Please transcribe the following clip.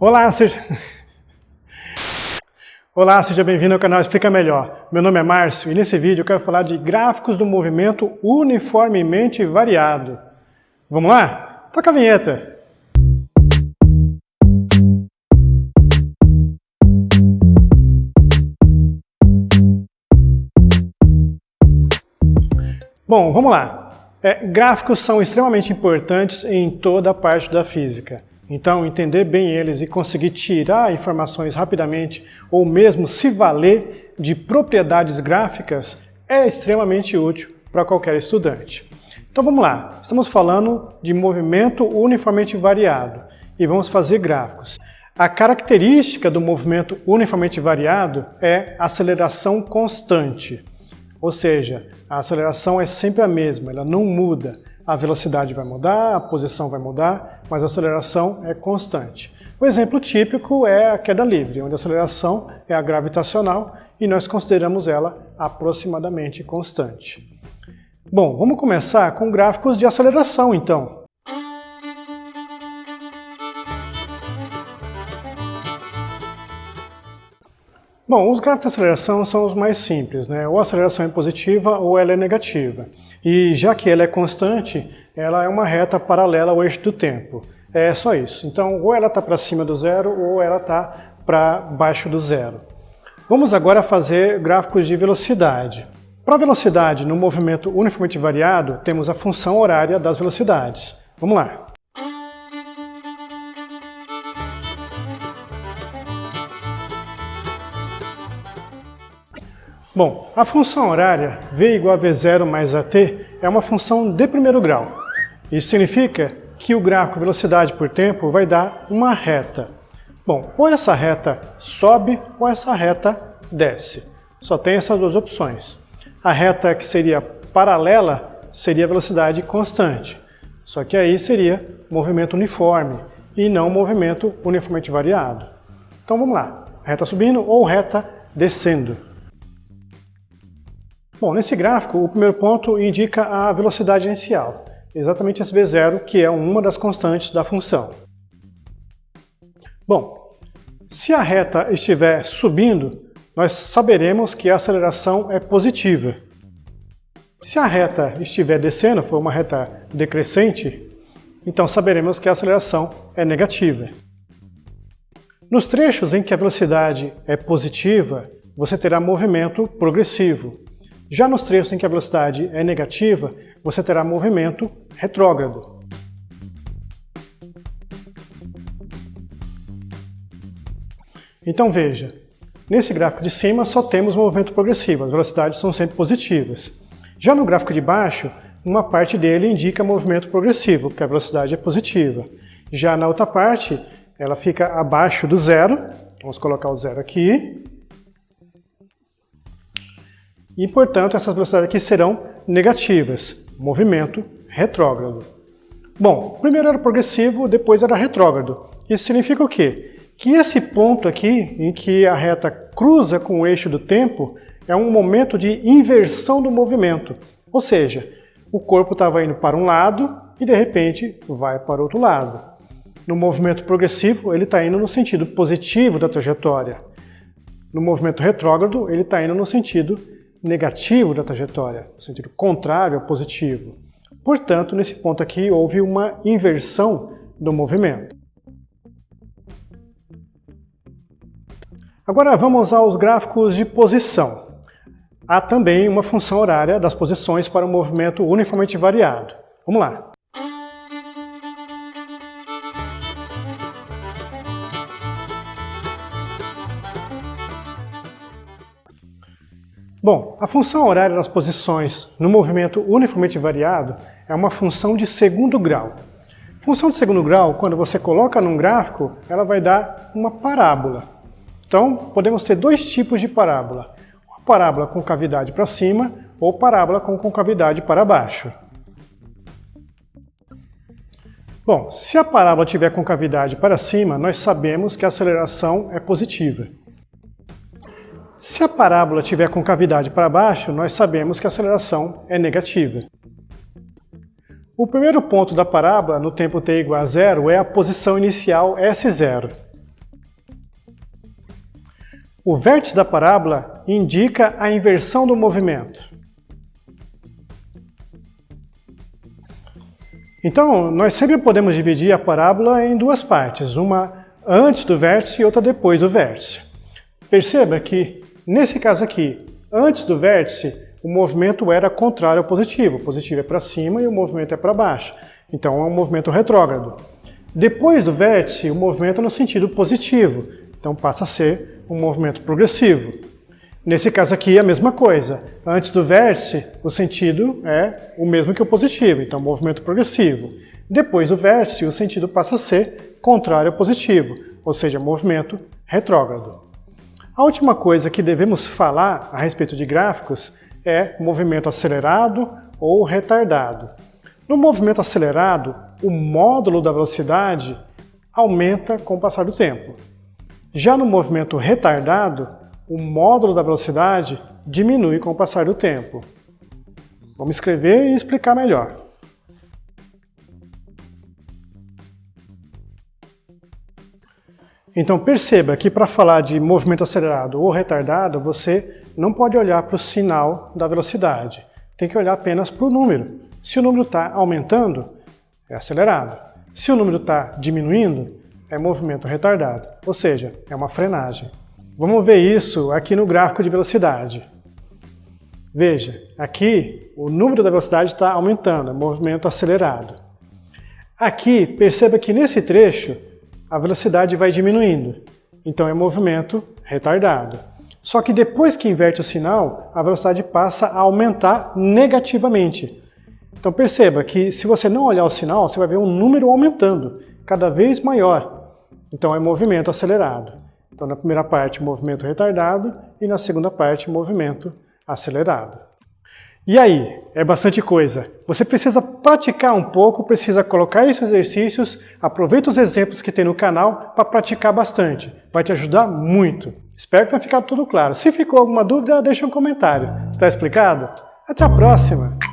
Olá, Olá, seja bem-vindo ao canal Explica Melhor. Meu nome é Márcio e nesse vídeo eu quero falar de gráficos do movimento uniformemente variado. Vamos lá? Toca a vinheta! Bom, vamos lá. Gráficos são extremamente importantes em toda a parte da física. Então, entender bem eles e conseguir tirar informações rapidamente ou mesmo se valer de propriedades gráficas é extremamente útil para qualquer estudante. Então vamos lá, estamos falando de movimento uniformemente variado e vamos fazer gráficos. A característica do movimento uniformemente variado é aceleração constante, ou seja, a aceleração é sempre a mesma, ela não muda. A velocidade vai mudar, a posição vai mudar, mas a aceleração é constante. O exemplo típico é a queda livre, onde a aceleração é a gravitacional e nós consideramos ela aproximadamente constante. Bom, vamos começar com gráficos de aceleração, então. Bom, os gráficos de aceleração são os mais simples, né? Ou a aceleração é positiva ou ela é negativa. E já que ela é constante, ela é uma reta paralela ao eixo do tempo. É só isso. Então, ou ela está para cima do zero ou ela está para baixo do zero. Vamos agora fazer gráficos de velocidade. Para a velocidade no movimento uniformemente variado, temos a função horária das velocidades. Vamos lá. Bom, a função horária v igual a v0 mais at é uma função de primeiro grau. Isso significa que o gráfico velocidade por tempo vai dar uma reta. Bom, ou essa reta sobe ou essa reta desce. Só tem essas duas opções. A reta que seria paralela seria a velocidade constante. Só que aí seria movimento uniforme e não movimento uniformemente variado. Então vamos lá, reta subindo ou reta descendo. Bom, nesse gráfico, o primeiro ponto indica a velocidade inicial, exatamente esse v0, que é uma das constantes da função. Bom, se a reta estiver subindo, nós saberemos que a aceleração é positiva. Se a reta estiver descendo, for uma reta decrescente, então saberemos que a aceleração é negativa. Nos trechos em que a velocidade é positiva, você terá movimento progressivo. Já nos trechos em que a velocidade é negativa, você terá movimento retrógrado. Então veja, nesse gráfico de cima só temos movimento progressivo, as velocidades são sempre positivas. Já no gráfico de baixo, uma parte dele indica movimento progressivo, porque a velocidade é positiva. Já na outra parte, ela fica abaixo do zero, vamos colocar o zero aqui. E, portanto, essas velocidades aqui serão negativas, movimento retrógrado. Bom, primeiro era progressivo, depois era retrógrado. Isso significa o quê? Que esse ponto aqui, em que a reta cruza com o eixo do tempo, é um momento de inversão do movimento. Ou seja, o corpo estava indo para um lado e, de repente, vai para o outro lado. No movimento progressivo, ele está indo no sentido positivo da trajetória. No movimento retrógrado, ele está indo no sentido negativo da trajetória, no sentido contrário ao positivo. Portanto, nesse ponto aqui houve uma inversão do movimento. Agora vamos aos gráficos de posição. Há também uma função horária das posições para o movimento uniformemente variado. Vamos lá. Bom, a função horária das posições no movimento uniformemente variado é uma função de segundo grau. Função de segundo grau, quando você coloca num gráfico, ela vai dar uma parábola. Então, podemos ter dois tipos de parábola. Uma parábola com cavidade para cima ou parábola com concavidade para baixo. Bom, se a parábola tiver concavidade para cima, nós sabemos que a aceleração é positiva. Se a parábola tiver concavidade para baixo, nós sabemos que a aceleração é negativa. O primeiro ponto da parábola, no tempo t igual a zero, é a posição inicial S0. O vértice da parábola indica a inversão do movimento. Então, nós sempre podemos dividir a parábola em duas partes, uma antes do vértice e outra depois do vértice. Perceba que, nesse caso aqui, antes do vértice, o movimento era contrário ao positivo. O positivo é para cima e o movimento é para baixo. Então, é um movimento retrógrado. Depois do vértice, o movimento é no sentido positivo. Então, passa a ser um movimento progressivo. Nesse caso aqui, a mesma coisa. Antes do vértice, o sentido é o mesmo que o positivo. Então, movimento progressivo. Depois do vértice, o sentido passa a ser contrário ao positivo, ou seja, movimento retrógrado. A última coisa que devemos falar a respeito de gráficos é movimento acelerado ou retardado. No movimento acelerado, o módulo da velocidade aumenta com o passar do tempo. Já no movimento retardado, o módulo da velocidade diminui com o passar do tempo. Vamos escrever e explicar melhor. Então perceba que para falar de movimento acelerado ou retardado, você não pode olhar para o sinal da velocidade. Tem que olhar apenas para o número. Se o número está aumentando, é acelerado. Se o número está diminuindo, é movimento retardado, ou seja, é uma frenagem. Vamos ver isso aqui no gráfico de velocidade. Veja, aqui o número da velocidade está aumentando, é movimento acelerado. Aqui, perceba que nesse trecho, a velocidade vai diminuindo, então é movimento retardado. Só que depois que inverte o sinal, a velocidade passa a aumentar negativamente. Então perceba que se você não olhar o sinal, você vai ver um número aumentando, cada vez maior. Então é movimento acelerado. Então na primeira parte, movimento retardado e na segunda parte, movimento acelerado. E aí, é bastante coisa. Você precisa praticar um pouco, precisa colocar esses exercícios, aproveita os exemplos que tem no canal para praticar bastante. Vai te ajudar muito. Espero que tenha ficado tudo claro. Se ficou alguma dúvida, deixa um comentário. Está explicado? Até a próxima!